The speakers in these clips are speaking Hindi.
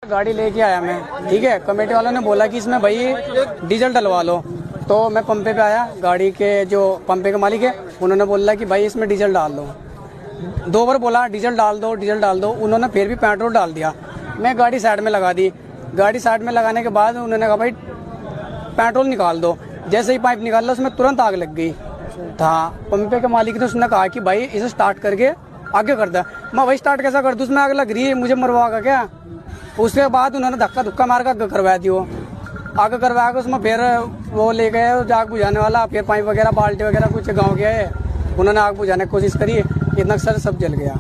गाड़ी लेके आया मैं, ठीक है। कमेटी वालों ने बोला कि इसमें भाई डीजल डलवा लो, तो मैं पंपे पे आया। गाड़ी के जो पंपे के मालिक है उन्होंने बोला कि भाई इसमें डीजल डाल दो। 2 बार बोला डीजल डाल दो, डीजल डाल दो। उन्होंने फिर भी पेट्रोल डाल दिया। मैं गाड़ी साइड में लगा दी। गाड़ी साइड में लगाने के बाद उन्होंने कहा भाई पेट्रोल निकाल दो। जैसे ही पाइप निकाला उसमें तुरंत आग लग गई था। पंपे के मालिक ने उसने कहा कि भाई इसे स्टार्ट करके आगे कर दे। मैं भाई स्टार्ट कैसा कर दूं, उसमें आग लग रही है, मुझे मरवाएगा क्या। उसके बाद उन्होंने धक्का मार कर करवा दी। वो आगे करवा के उसमें फिर वो ले गए आग बुझाने वाला, फिर पाइप वगैरह बाल्टी वगैरह कुछ गाँव के है, उन्होंने आग बुझाने की कोशिश करी। इतना सर सब जल गया।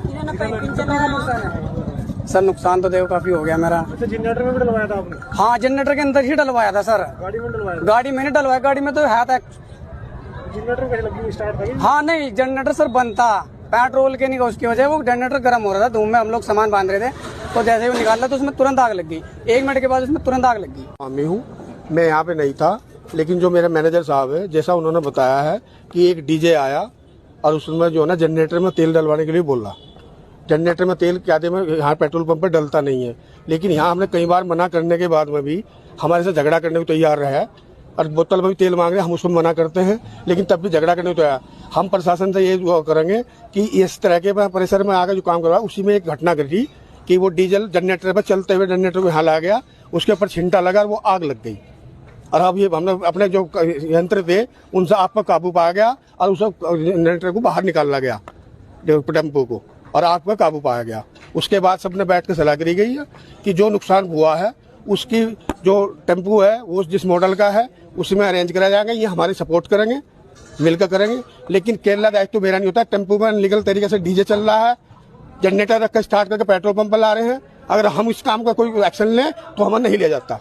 सर नुकसान तो देखो काफी हो गया मेरा। जनरेटर में भी डलवाया था आपने? हाँ, जनरेटर के अंदर ही डलवाया था सर। गाड़ी में डलवाया? गाड़ी मैंने डलवाया, गाड़ी में तो है था। जनरेटर कैसे लगी, स्टार्ट था? हाँ नहीं, जनरेटर सर बंद था, पेट्रोल के नहीं, उसकी वजह वो जनरेटर गर्म हो रहा था। धूम में हम लोग सामान बांध रहे थे, तो जैसे ही वो निकाला तो उसमें तुरंत आग लग गई। 1 मिनट के बाद उसमें तुरंत आग लग गई। मैं हूँ, मैं यहाँ पे नहीं था, लेकिन जो मेरे मैनेजर साहब है, जैसा उन्होंने बताया है कि एक डीजे आया और उसमें जो है ना जनरेटर में तेल डलवाने के लिए बोला। जनरेटर में तेल क्या दे, में यहाँ पेट्रोल पंप पर डलता नहीं है, लेकिन यहाँ हमने कई बार मना करने के बाद में भी हमारे से झगड़ा करने को तैयार रहा है और बोतल में भी तेल मांग रहे हैं, हम उसको मना करते हैं, लेकिन तब भी झगड़ा करने को तैयार। हम प्रशासन से ये करेंगे कि इस तरह के परिसर में आकर जो काम करवा, उसी में एक घटना घटी कि वो डीजल जनरेटर पर चलते हुए जनरेटर को यहाँ लाया गया, उसके ऊपर छिंटा लगा और वो आग लग गई। और अब ये हमने अपने जो यंत्र थे उनसे आग पर काबू पाया गया और उस जनरेटर को बाहर निकाला गया, जो टेम्पो को, और आग पर काबू पाया गया। उसके बाद सबने बैठ कर सलाह करी गई है कि जो नुकसान हुआ है उसकी जो टेम्पो है वो जिस मॉडल का है उसी में अरेंज करा जाएगा। ये हमारी सपोर्ट करेंगे, मिलकर करेंगे, लेकिन केरला दायित्व मेरा नहीं होता। टेम्पो में लीगल तरीके से डीजे चल रहा है, जनरेटर रखकर स्टार्ट करके पेट्रोल पंप पर ला रहे हैं। अगर हम इस काम का कोई एक्शन लें तो हमें नहीं लिया जाता।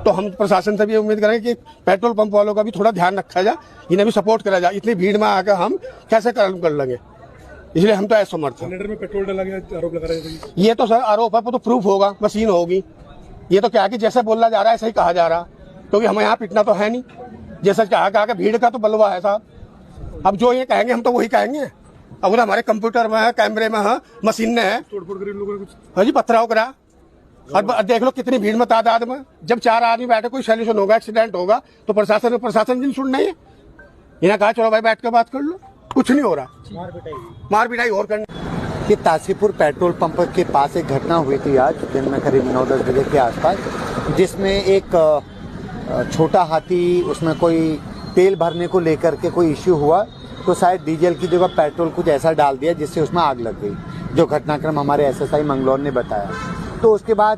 तो हम प्रशासन से भी उम्मीद करेंगे कि पेट्रोल पंप वालों का भी थोड़ा ध्यान रखा जाए, इन्हें भी सपोर्ट करा जाए। इतनी भीड़ में आकर हम कैसे काम कर लेंगे, इसलिए हम तो असमर्थ हैं। जनरेटर में पेट्रोल डाला गया आरोप लगा रहे थे। ये तो सर आरोप है, तो प्रूफ होगा, मशीन होगी। ये तो क्या कि जैसे बोला जा रहा है ऐसा ही कहा जा रहा, क्योंकि हमें यहाँ पिटना तो है नहीं। जैसा कहा कि भीड़ का तो बलवा है साहब। अब जो ये कहेंगे हम तो वही कहेंगे। अब हमारे कंप्यूटर में है, कैमरे में है, मशीन ने है, तोड़फोड़ करी लोगों ने कुछ? हाँ जी, पथराव करा। और देख लो कितनी भीड़ में तादाद में, जब 4 आदमी बैठे कोई सोल्यूशन होगा, एक्सीडेंट होगा तो प्रशासन जिन सुन नहीं है। इन्हें कहा चलो भाई बैठ कर बात कर लो, कुछ नहीं हो रहा, मार पिटाई और करनी। ये तासीपुर पेट्रोल पंप के पास एक घटना हुई थी आज दिन में करीब 9-10 बजे के आसपास, जिसमें एक छोटा हाथी, उसमें कोई तेल भरने को लेकर के कोई इश्यू हुआ, तो शायद डीजल की जगह पेट्रोल कुछ ऐसा डाल दिया जिससे उसमें आग लग गई, जो घटनाक्रम हमारे एसएसआई मंगलौर ने बताया। तो उसके बाद